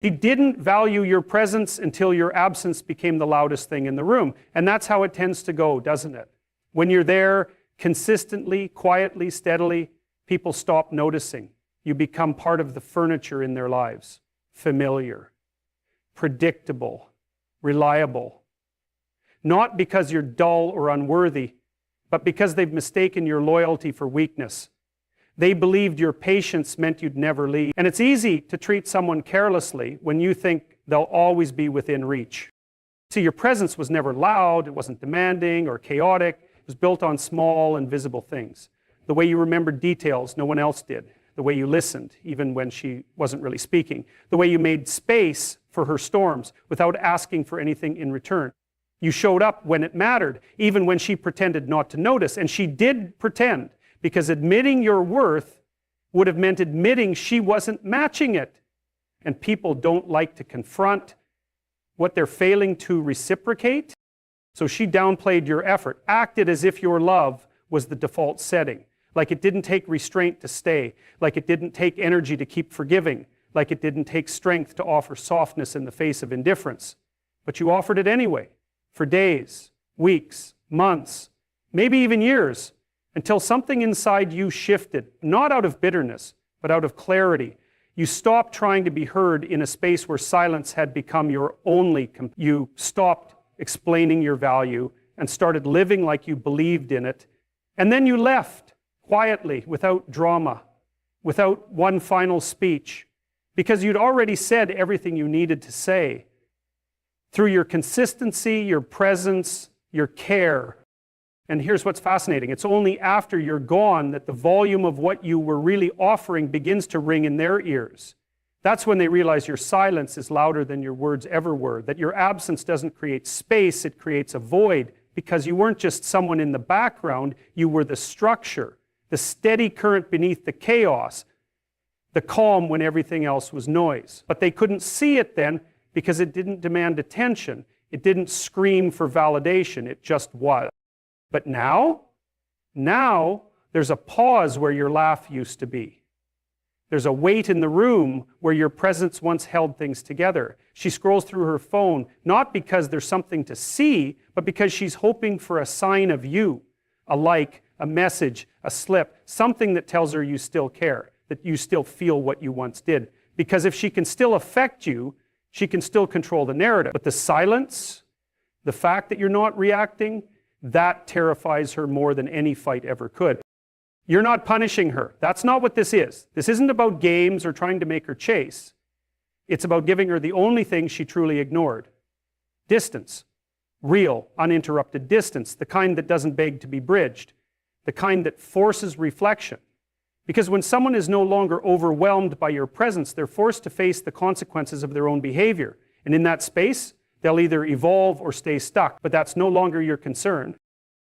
She didn't value your presence until your absence became the loudest thing in the room. And that's how it tends to go, doesn't it? When you're there consistently, quietly, steadily, people stop noticing. You become part of the furniture in their lives. Familiar, predictable, reliable. Not because you're dull or unworthy, but because they've mistaken your loyalty for weakness. They believed your patience meant you'd never leave. And it's easy to treat someone carelessly when you think they'll always be within reach. See, your presence was never loud, it wasn't demanding or chaotic. It was built on small and visible things. The way you remembered details no one else did. The way you listened, even when she wasn't really speaking. The way you made space for her storms without asking for anything in return. You showed up when it mattered, even when she pretended not to notice. And she did pretend, because admitting your worth would have meant admitting she wasn't matching it. And people don't like to confront what they're failing to reciprocate. So she downplayed your effort, acted as if your love was the default setting. Like it didn't take restraint to stay, like it didn't take energy to keep forgiving, like it didn't take strength to offer softness in the face of indifference. But you offered it anyway, for days, weeks, months, maybe even years, until something inside you shifted, not out of bitterness, but out of clarity. You stopped trying to be heard in a space where silence had become your only. You stopped explaining your value and started living like you believed in it. And then you left. Quietly, without drama, without one final speech, because you'd already said everything you needed to say. Through your consistency, your presence, your care. And here's what's fascinating. It's only after you're gone that the volume of what you were really offering begins to ring in their ears. That's when they realize your silence is louder than your words ever were, that your absence doesn't create space, it creates a void, because you weren't just someone in the background, you were the structure. The steady current beneath the chaos, the calm when everything else was noise. But they couldn't see it then because it didn't demand attention. It didn't scream for validation. It just was. But now there's a pause where your laugh used to be. There's a weight in the room where your presence once held things together. She scrolls through her phone, not because there's something to see, but because she's hoping for a sign of you, a like, a message, a slip, something that tells her you still care, that you still feel what you once did. Because if she can still affect you, she can still control the narrative. But the silence, the fact that you're not reacting, that terrifies her more than any fight ever could. You're not punishing her. That's not what this is. This isn't about games or trying to make her chase. It's about giving her the only thing she truly ignored. Distance. Real, uninterrupted distance. The kind that doesn't beg to be bridged. The kind that forces reflection. Because when someone is no longer overwhelmed by your presence, they're forced to face the consequences of their own behavior. And in that space, they'll either evolve or stay stuck, but that's no longer your concern.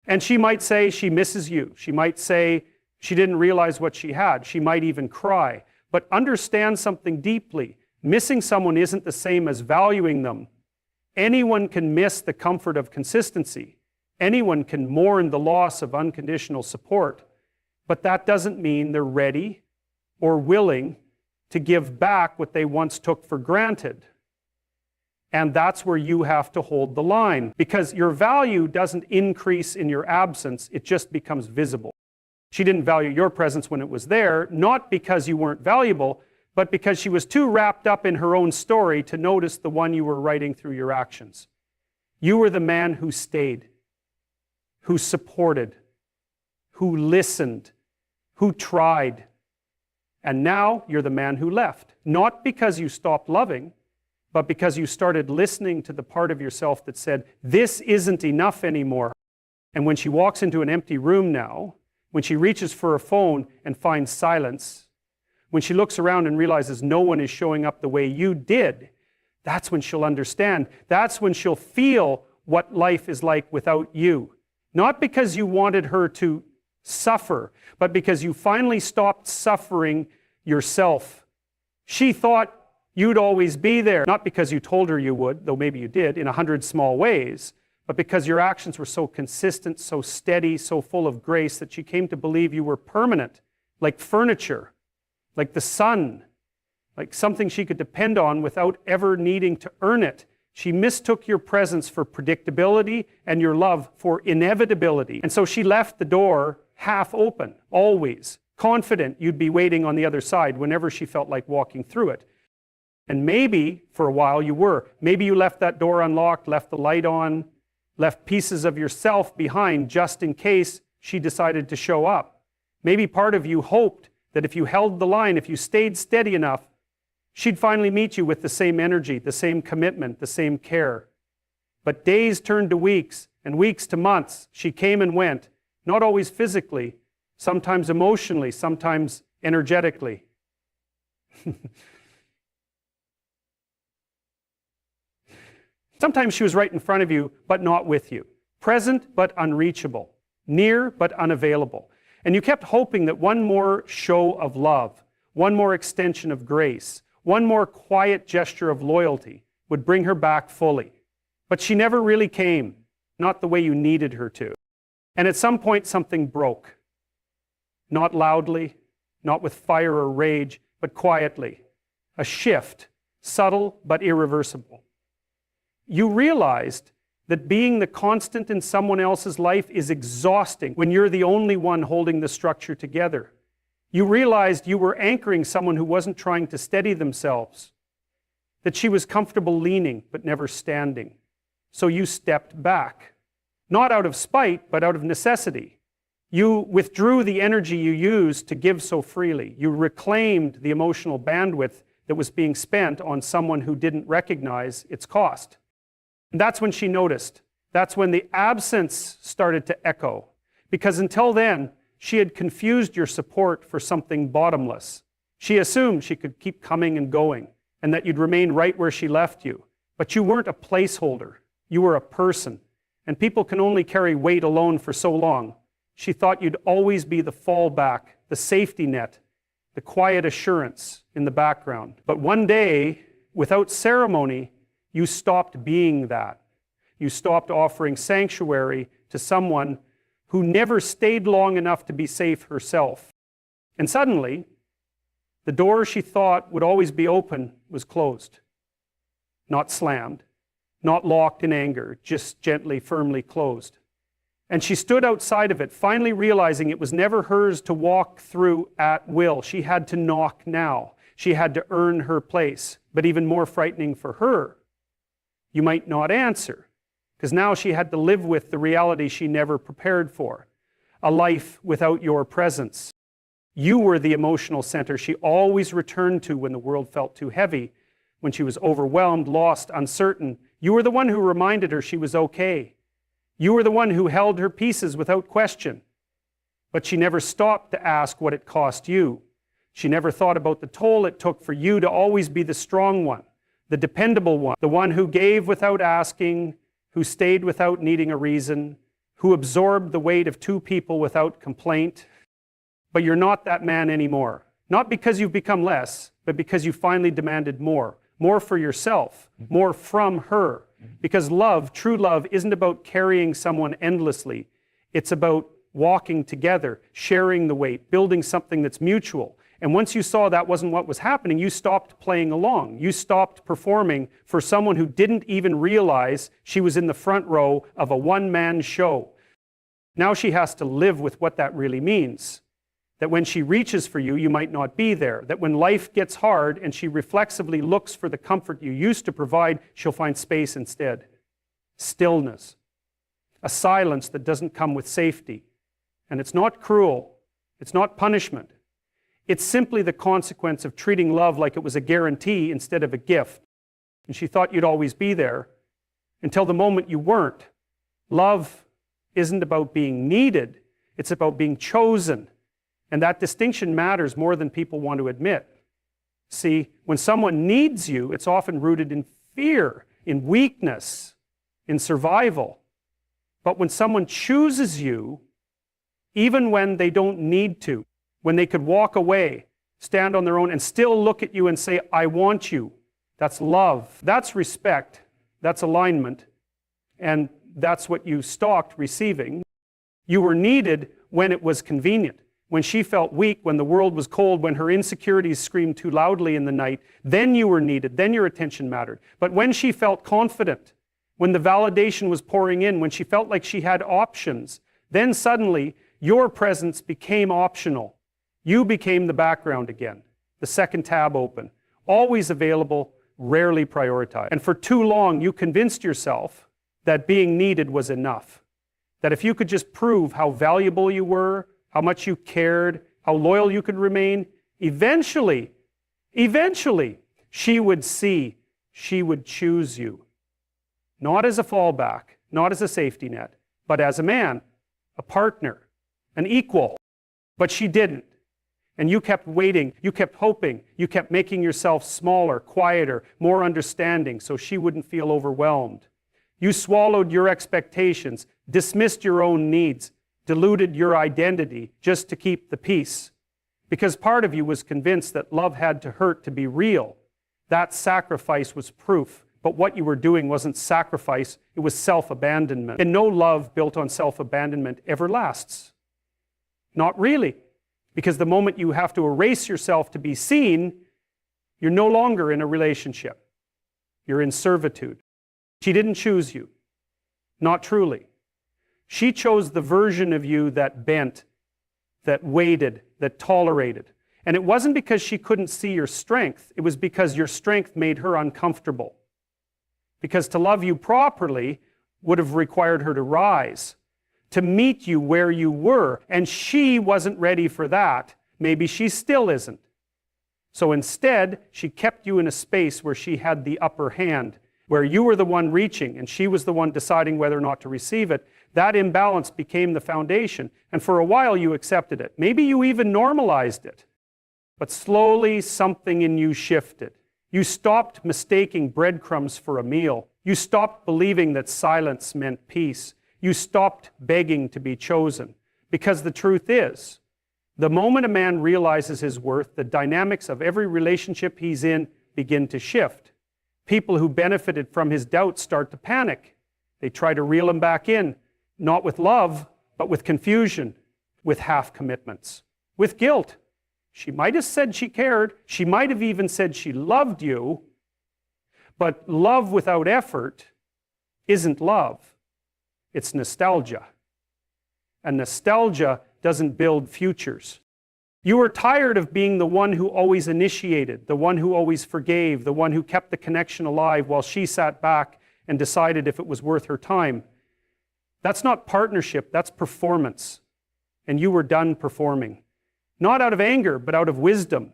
And she might say she misses you. She might say she didn't realize what she had. She might even cry. But understand something deeply. Missing someone isn't the same as valuing them. Anyone can miss the comfort of consistency. Anyone can mourn the loss of unconditional support, but that doesn't mean they're ready or willing to give back what they once took for granted. And that's where you have to hold the line, because your value doesn't increase in your absence, it just becomes visible. She didn't value your presence when it was there, not because you weren't valuable, but because she was too wrapped up in her own story to notice the one you were writing through your actions. You were the man who stayed, who supported, who listened, who tried. And now you're the man who left. Not because you stopped loving, but because you started listening to the part of yourself that said, this isn't enough anymore. And when she walks into an empty room now, when she reaches for a phone and finds silence, when she looks around and realizes no one is showing up the way you did, that's when she'll understand. That's when she'll feel what life is like without you. Not because you wanted her to suffer, but because you finally stopped suffering yourself. She thought you'd always be there, not because you told her you would, though maybe you did, in 100 small ways, but because your actions were so consistent, so steady, so full of grace that she came to believe you were permanent, like furniture, like the sun, like something she could depend on without ever needing to earn it. She mistook your presence for predictability and your love for inevitability. And so she left the door half open, always, confident you'd be waiting on the other side whenever she felt like walking through it. And maybe, for a while, you were. Maybe you left that door unlocked, left the light on, left pieces of yourself behind just in case she decided to show up. Maybe part of you hoped that if you held the line, if you stayed steady enough, she'd finally meet you with the same energy, the same commitment, the same care. But days turned to weeks, and weeks to months. She came and went, not always physically, sometimes emotionally, sometimes energetically. Sometimes she was right in front of you, but not with you. Present, but unreachable. Near, but unavailable. And you kept hoping that one more show of love, one more extension of grace, one more quiet gesture of loyalty would bring her back fully. But she never really came, not the way you needed her to. And at some point, something broke. Not loudly, not with fire or rage, but quietly. A shift, subtle but irreversible. You realized that being the constant in someone else's life is exhausting when you're the only one holding the structure together. You realized you were anchoring someone who wasn't trying to steady themselves, that she was comfortable leaning but never standing. So you stepped back, not out of spite, but out of necessity. You withdrew the energy you used to give so freely. You reclaimed the emotional bandwidth that was being spent on someone who didn't recognize its cost. And that's when she noticed. That's when the absence started to echo. Because until then, she had confused your support for something bottomless. She assumed she could keep coming and going, and that you'd remain right where she left you. But you weren't a placeholder. You were a person. And people can only carry weight alone for so long. She thought you'd always be the fallback, the safety net, the quiet assurance in the background. But one day, without ceremony, you stopped being that. You stopped offering sanctuary to someone who never stayed long enough to be safe herself. And suddenly, the door she thought would always be open was closed. Not slammed, not locked in anger, just gently, firmly closed. And she stood outside of it, finally realizing it was never hers to walk through at will. She had to knock now. She had to earn her place. But even more frightening for her, you might not answer, because now she had to live with the reality she never prepared for, a life without your presence. You were the emotional center she always returned to when the world felt too heavy, when she was overwhelmed, lost, uncertain. You were the one who reminded her she was okay. You were the one who held her pieces without question. But she never stopped to ask what it cost you. She never thought about the toll it took for you to always be the strong one, the dependable one, the one who gave without asking, who stayed without needing a reason, who absorbed the weight of two people without complaint. But you're not that man anymore. Not because you've become less, but because you finally demanded more. More for yourself, more from her. Because love, true love, isn't about carrying someone endlessly. It's about walking together, sharing the weight, building something that's mutual. And once you saw that wasn't what was happening, you stopped playing along. You stopped performing for someone who didn't even realize she was in the front row of a one-man show. Now she has to live with what that really means. That when she reaches for you, you might not be there. That when life gets hard and she reflexively looks for the comfort you used to provide, she'll find space instead. Stillness. A silence that doesn't come with safety. And it's not cruel. It's not punishment. It's simply the consequence of treating love like it was a guarantee instead of a gift. And she thought you'd always be there until the moment you weren't. Love isn't about being needed. It's about being chosen. And that distinction matters more than people want to admit. See, when someone needs you, it's often rooted in fear, in weakness, in survival. But when someone chooses you, even when they don't need to, when they could walk away, stand on their own, and still look at you and say, I want you, that's love. That's respect. That's alignment. And that's what you stopped receiving. You were needed when it was convenient. when she felt weak, when the world was cold, when her insecurities screamed too loudly in the night, then you were needed, then your attention mattered. But when she felt confident, when the validation was pouring in, when she felt like she had options, then suddenly your presence became optional. You became the background again, the second tab open, always available, rarely prioritized. And for too long, you convinced yourself that being needed was enough. That if you could just prove how valuable you were, how much you cared, how loyal you could remain, eventually, she would see, she would choose you. Not as a fallback, not as a safety net, but as a man, a partner, an equal. But she didn't. And you kept waiting, you kept hoping, you kept making yourself smaller, quieter, more understanding so she wouldn't feel overwhelmed. You swallowed your expectations, dismissed your own needs, diluted your identity just to keep the peace. Because part of you was convinced that love had to hurt to be real. That sacrifice was proof. But what you were doing wasn't sacrifice, it was self-abandonment. And no love built on self-abandonment ever lasts. Not really. Because the moment you have to erase yourself to be seen, you're no longer in a relationship. You're in servitude. She didn't choose you. Not truly. She chose the version of you that bent, that waited, that tolerated. And it wasn't because she couldn't see your strength. It was because your strength made her uncomfortable. Because to love you properly would have required her to rise, to meet you where you were. And she wasn't ready for that. Maybe she still isn't. So instead, she kept you in a space where she had the upper hand, where you were the one reaching and she was the one deciding whether or not to receive it. That imbalance became the foundation. And for a while you accepted it. Maybe you even normalized it. But slowly something in you shifted. You stopped mistaking breadcrumbs for a meal. You stopped believing that silence meant peace. You stopped begging to be chosen. Because the truth is, the moment a man realizes his worth, the dynamics of every relationship he's in begin to shift. People who benefited from his doubts start to panic. They try to reel him back in, not with love, but with confusion, with half commitments, with guilt. She might have said she cared. She might have even said she loved you. But love without effort isn't love. It's nostalgia. And nostalgia doesn't build futures. You were tired of being the one who always initiated, the one who always forgave, the one who kept the connection alive while she sat back and decided if it was worth her time. That's not partnership, that's performance. And you were done performing. Not out of anger, but out of wisdom.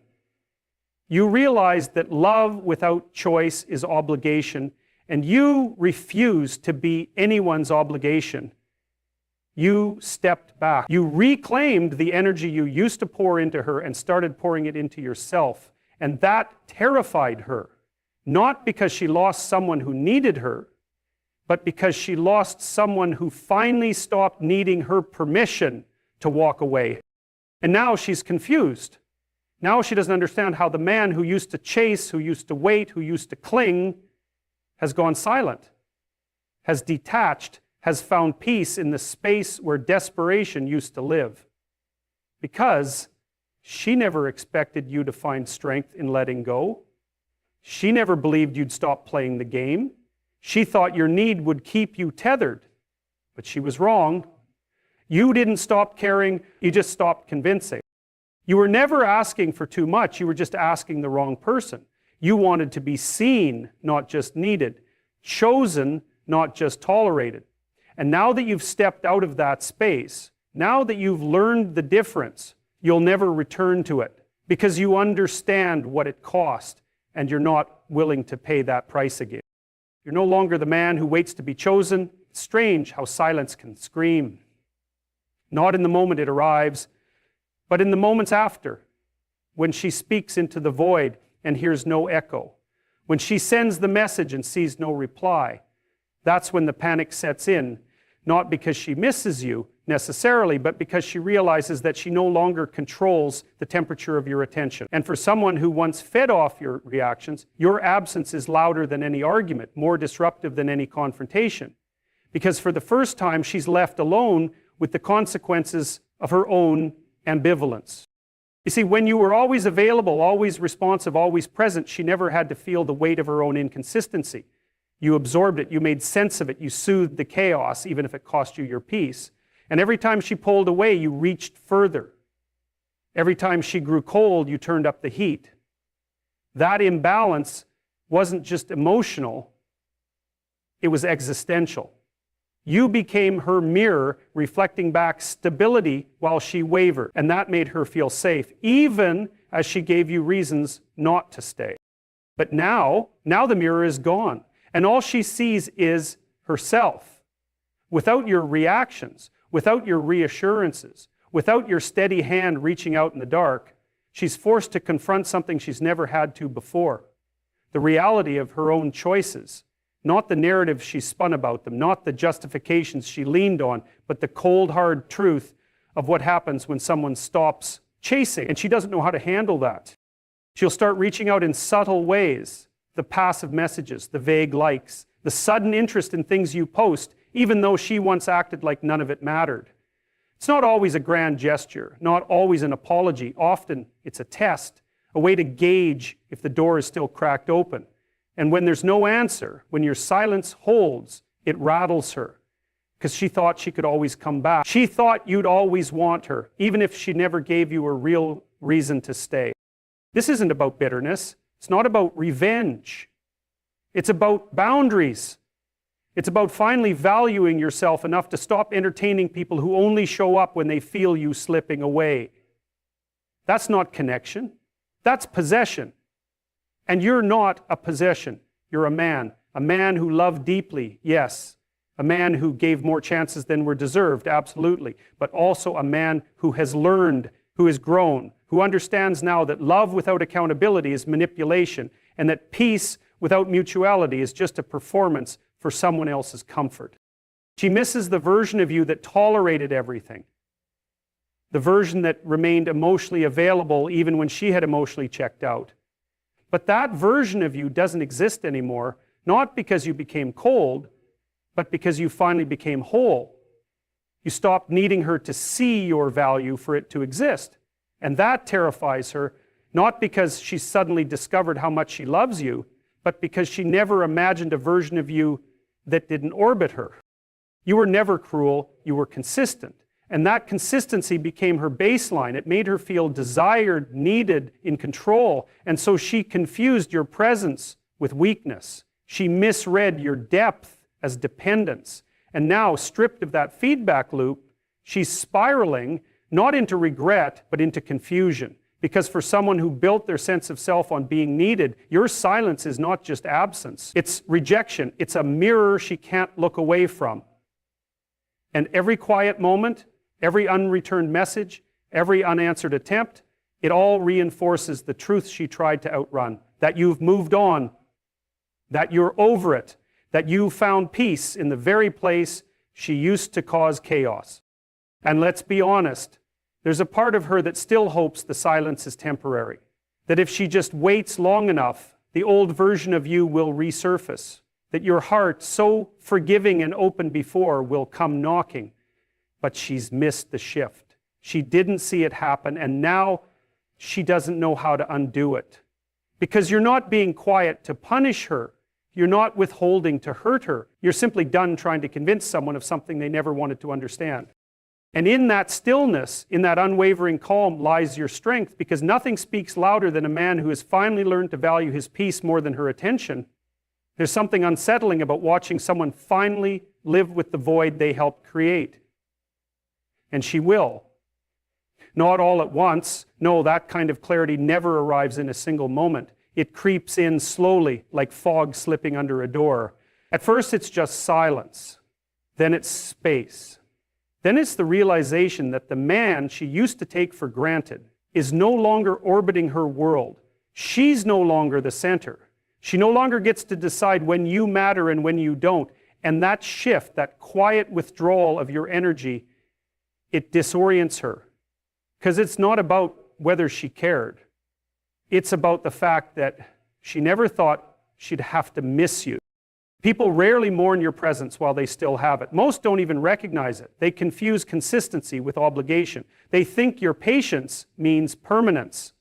You realized that love without choice is obligation, and you refused to be anyone's obligation. You stepped back. You reclaimed the energy you used to pour into her and started pouring it into yourself. And that terrified her. Not because she lost someone who needed her, but because she lost someone who finally stopped needing her permission to walk away. And now she's confused. Now she doesn't understand how the man who used to chase, who used to wait, who used to cling, has gone silent, has detached, has found peace in the space where desperation used to live. Because she never expected you to find strength in letting go. She never believed you'd stop playing the game. She thought your need would keep you tethered. But she was wrong. You didn't stop caring, you just stopped convincing. You were never asking for too much, you were just asking the wrong person. You wanted to be seen, not just needed. Chosen, not just tolerated. And now that you've stepped out of that space, now that you've learned the difference, you'll never return to it because you understand what it cost and you're not willing to pay that price again. You're no longer the man who waits to be chosen. It's strange how silence can scream. Not in the moment it arrives, but in the moments after, when she speaks into the void and hears no echo, when she sends the message and sees no reply. That's when the panic sets in, not because she misses you necessarily, but because she realizes that she no longer controls the temperature of your attention. And for someone who once fed off your reactions, your absence is louder than any argument, more disruptive than any confrontation. Because for the first time, she's left alone with the consequences of her own ambivalence. You see, when you were always available, always responsive, always present, she never had to feel the weight of her own inconsistency. You absorbed it, you made sense of it, you soothed the chaos, even if it cost you your peace. And every time she pulled away, you reached further. Every time she grew cold, you turned up the heat. That imbalance wasn't just emotional, it was existential. You became her mirror, reflecting back stability while she wavered, and that made her feel safe, even as she gave you reasons not to stay. But now the mirror is gone, and all she sees is herself. Without your reactions, without your reassurances, without your steady hand reaching out in the dark, she's forced to confront something she's never had to before. The reality of her own choices. Not the narrative she spun about them, not the justifications she leaned on, but the cold, hard truth of what happens when someone stops chasing. And she doesn't know how to handle that. She'll start reaching out in subtle ways, the passive messages, the vague likes, the sudden interest in things you post, even though she once acted like none of it mattered. It's not always a grand gesture, not always an apology. Often it's a test, a way to gauge if the door is still cracked open. And when there's no answer, when your silence holds, it rattles her, because she thought she could always come back. She thought you'd always want her, even if she never gave you a real reason to stay. This isn't about bitterness. It's not about revenge. It's about boundaries. It's about finally valuing yourself enough to stop entertaining people who only show up when they feel you slipping away. That's not connection. That's possession. And you're not a possession. You're a man who loved deeply, yes. A man who gave more chances than were deserved, absolutely. But also a man who has learned, who has grown, who understands now that love without accountability is manipulation, and that peace without mutuality is just a performance for someone else's comfort. She misses the version of you that tolerated everything. The version that remained emotionally available even when she had emotionally checked out. But that version of you doesn't exist anymore, not because you became cold, but because you finally became whole. You stopped needing her to see your value for it to exist. And that terrifies her, not because she suddenly discovered how much she loves you, but because she never imagined a version of you that didn't orbit her. You were never cruel, you were consistent. And that consistency became her baseline. It made her feel desired, needed, in control. And so she confused your presence with weakness. She misread your depth as dependence. And now, stripped of that feedback loop, she's spiraling not into regret, but into confusion. Because for someone who built their sense of self on being needed, your silence is not just absence. It's rejection. It's a mirror she can't look away from. And every quiet moment, every unreturned message, every unanswered attempt, it all reinforces the truth she tried to outrun. That you've moved on, that you're over it, that you found peace in the very place she used to cause chaos. And let's be honest, there's a part of her that still hopes the silence is temporary. That if she just waits long enough, the old version of you will resurface. That your heart, so forgiving and open before, will come knocking. But she's missed the shift. She didn't see it happen, and now she doesn't know how to undo it. Because you're not being quiet to punish her. You're not withholding to hurt her. You're simply done trying to convince someone of something they never wanted to understand. And in that stillness, in that unwavering calm, lies your strength, because nothing speaks louder than a man who has finally learned to value his peace more than her attention. There's something unsettling about watching someone finally live with the void they helped create. And she will. Not all at once. No, that kind of clarity never arrives in a single moment. It creeps in slowly, like fog slipping under a door. At first, it's just silence. Then it's space. Then it's the realization that the man she used to take for granted is no longer orbiting her world. She's no longer the center. She no longer gets to decide when you matter and when you don't. And that shift, that quiet withdrawal of your energy, it disorients her. Because it's not about whether she cared. It's about the fact that she never thought she'd have to miss you. People rarely mourn your presence while they still have it. Most don't even recognize it. They confuse consistency with obligation. They think your patience means permanence,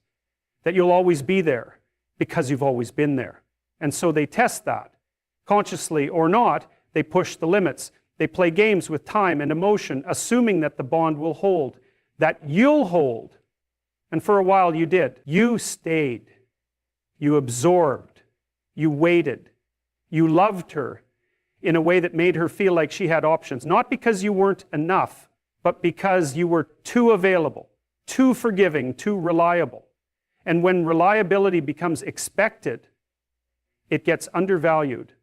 that you'll always be there because you've always been there. And so they test that. Consciously or not, they push the limits. They play games with time and emotion, assuming that the bond will hold, that you'll hold. And for a while you did. You stayed. You absorbed. You waited. You loved her in a way that made her feel like she had options. Not because you weren't enough, but because you were too available, too forgiving, too reliable. And when reliability becomes expected, it gets undervalued.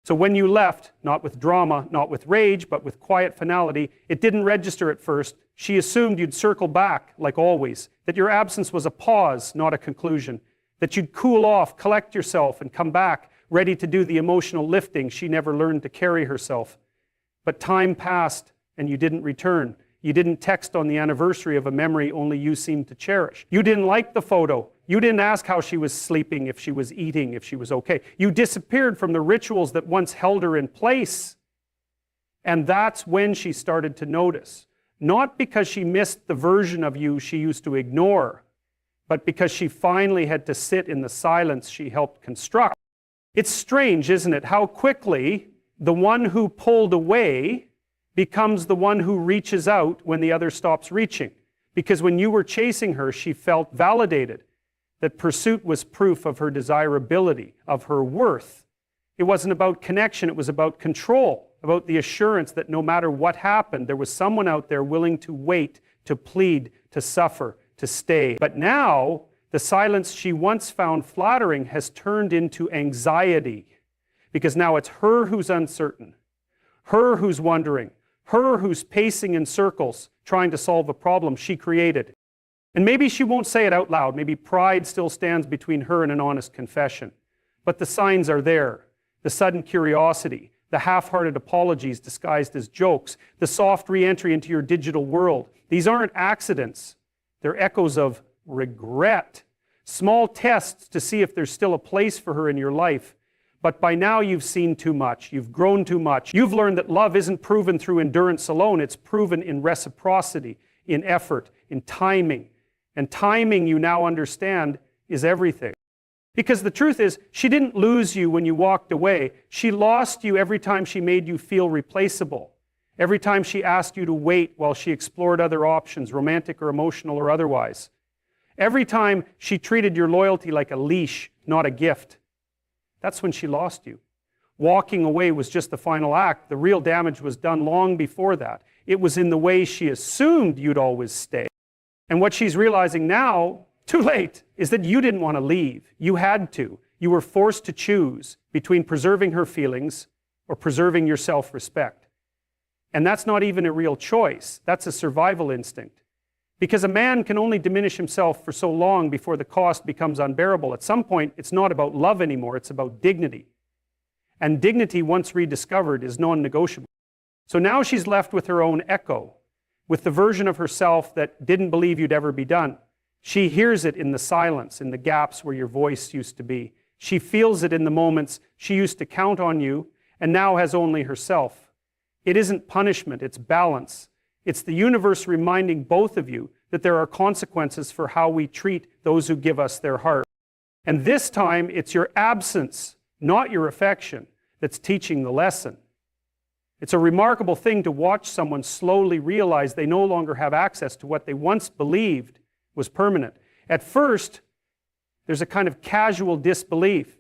So when you left, not with drama, not with rage, but with quiet finality, it didn't register at first. She assumed you'd circle back, like always, that your absence was a pause, not a conclusion, that you'd cool off, collect yourself, and come back, ready to do the emotional lifting she never learned to carry herself. But time passed, and you didn't return. You didn't text on the anniversary of a memory only you seemed to cherish. You didn't like the photo. You didn't ask how she was sleeping, if she was eating, if she was okay. You disappeared from the rituals that once held her in place. And that's when she started to notice. Not because she missed the version of you she used to ignore, but because she finally had to sit in the silence she helped construct. It's strange, isn't it, how quickly the one who pulled away becomes the one who reaches out when the other stops reaching. Because when you were chasing her, she felt validated, that pursuit was proof of her desirability, of her worth. It wasn't about connection, it was about control, about the assurance that no matter what happened, there was someone out there willing to wait, to plead, to suffer, to stay. But now, the silence she once found flattering has turned into anxiety, because now it's her who's uncertain, her who's wondering, her who's pacing in circles, trying to solve a problem she created. And maybe she won't say it out loud. Maybe pride still stands between her and an honest confession. But the signs are there. The sudden curiosity, the half-hearted apologies disguised as jokes, the soft re-entry into your digital world. These aren't accidents. They're echoes of regret. Small tests to see if there's still a place for her in your life. But by now you've seen too much. You've grown too much. You've learned that love isn't proven through endurance alone. It's proven in reciprocity, in effort, in timing. And timing, you now understand, is everything. Because the truth is, she didn't lose you when you walked away. She lost you every time she made you feel replaceable. Every time she asked you to wait while she explored other options, romantic or emotional or otherwise. Every time she treated your loyalty like a leash, not a gift. That's when she lost you. Walking away was just the final act. The real damage was done long before that. It was in the way she assumed you'd always stay. And what she's realizing now, too late, is that you didn't want to leave. You had to. You were forced to choose between preserving her feelings or preserving your self-respect. And that's not even a real choice. That's a survival instinct. Because a man can only diminish himself for so long before the cost becomes unbearable. At some point, it's not about love anymore, it's about dignity. And dignity, once rediscovered, is non-negotiable. So now she's left with her own echo, with the version of herself that didn't believe you'd ever be done. She hears it in the silence, in the gaps where your voice used to be. She feels it in the moments she used to count on you and now has only herself. It isn't punishment, it's balance. It's the universe reminding both of you that there are consequences for how we treat those who give us their heart. And this time, it's your absence, not your affection, that's teaching the lesson. It's a remarkable thing to watch someone slowly realize they no longer have access to what they once believed was permanent. At first, there's a kind of casual disbelief,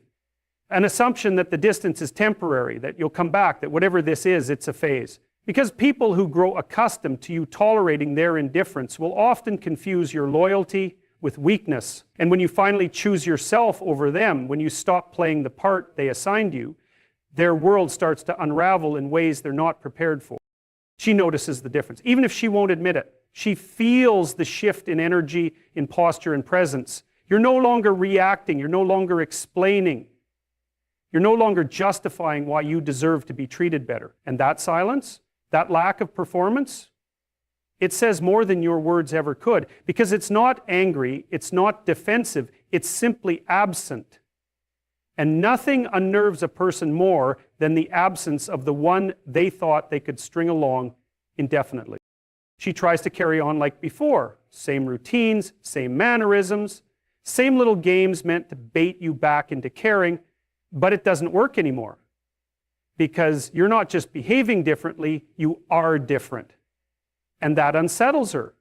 an assumption that the distance is temporary, that you'll come back, that whatever this is, it's a phase. Because people who grow accustomed to you tolerating their indifference will often confuse your loyalty with weakness. And when you finally choose yourself over them, when you stop playing the part they assigned you, their world starts to unravel in ways they're not prepared for. She notices the difference. Even if she won't admit it, she feels the shift in energy, in posture, and presence. You're no longer reacting. You're no longer explaining. You're no longer justifying why you deserve to be treated better. And that silence, that lack of performance, it says more than your words ever could, because it's not angry, it's not defensive, it's simply absent. And nothing unnerves a person more than the absence of the one they thought they could string along indefinitely. She tries to carry on like before. Same routines, same mannerisms, same little games meant to bait you back into caring, but it doesn't work anymore. Because you're not just behaving differently, you are different. And that unsettles her.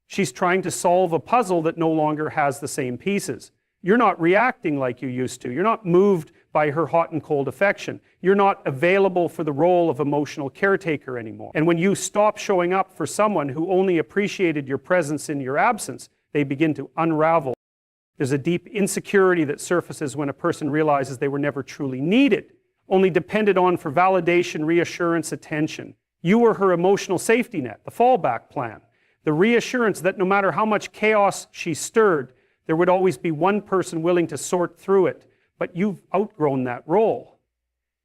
She's trying to solve a puzzle that no longer has the same pieces. You're not reacting like you used to. You're not moved by her hot and cold affection. You're not available for the role of emotional caretaker anymore. And when you stop showing up for someone who only appreciated your presence in your absence, they begin to unravel. There's a deep insecurity that surfaces when a person realizes they were never truly needed, only depended on for validation, reassurance, attention. You were her emotional safety net, the fallback plan, the reassurance that no matter how much chaos she stirred, there would always be one person willing to sort through it. But you've outgrown that role.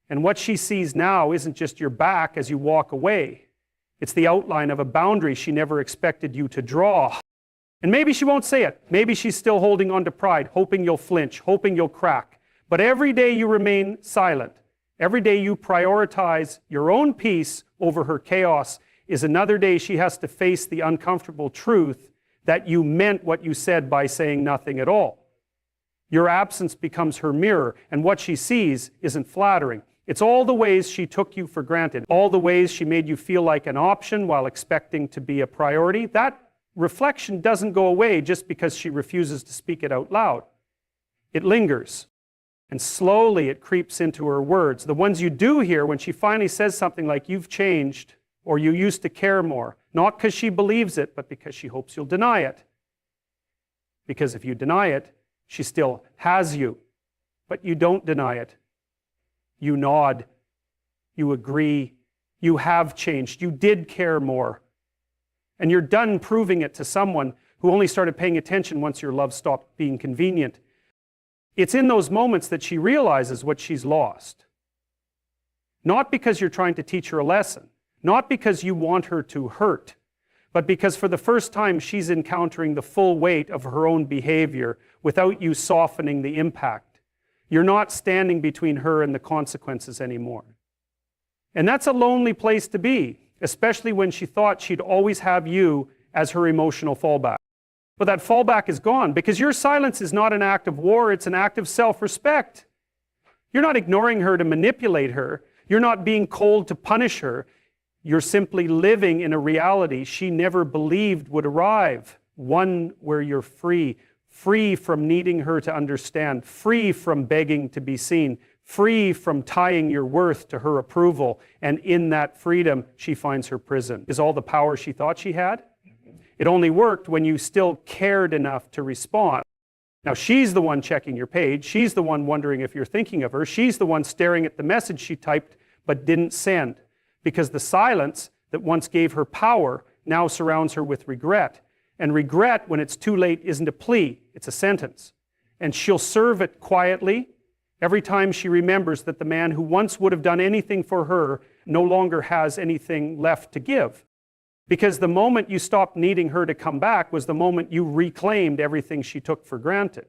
And what she sees now isn't just your back as you walk away. It's the outline of a boundary she never expected you to draw. And maybe she won't say it. Maybe she's still holding on to pride, hoping you'll flinch, hoping you'll crack. But every day you remain silent, every day you prioritize your own peace over her chaos, is another day she has to face the uncomfortable truth that you meant what you said by saying nothing at all. Your absence becomes her mirror, and what she sees isn't flattering. It's all the ways she took you for granted, all the ways she made you feel like an option while expecting to be a priority. That reflection doesn't go away just because she refuses to speak it out loud. It lingers, and slowly it creeps into her words. The ones you do hear when she finally says something like, "You've changed," or "You used to care more," not because she believes it, but because she hopes you'll deny it. Because if you deny it, she still has you. But you don't deny it. You nod. You agree. You have changed. You did care more. And you're done proving it to someone who only started paying attention once your love stopped being convenient. It's in those moments that she realizes what she's lost. Not because you're trying to teach her a lesson, not because you want her to hurt, but because for the first time she's encountering the full weight of her own behavior without you softening the impact. You're not standing between her and the consequences anymore. And that's a lonely place to be, especially when she thought she'd always have you as her emotional fallback. But that fallback is gone because your silence is not an act of war, it's an act of self-respect. You're not ignoring her to manipulate her. You're not being cold to punish her. You're simply living in a reality she never believed would arrive. One where you're free. Free from needing her to understand. Free from begging to be seen. Free from tying your worth to her approval. And in that freedom, she finds her prison. Is all the power she thought she had? It only worked when you still cared enough to respond. Now she's the one checking your page. She's the one wondering if you're thinking of her. She's the one staring at the message she typed but didn't send. Because the silence that once gave her power now surrounds her with regret. And regret, when it's too late, isn't a plea, it's a sentence. And she'll serve it quietly every time she remembers that the man who once would have done anything for her no longer has anything left to give. Because the moment you stopped needing her to come back was the moment you reclaimed everything she took for granted.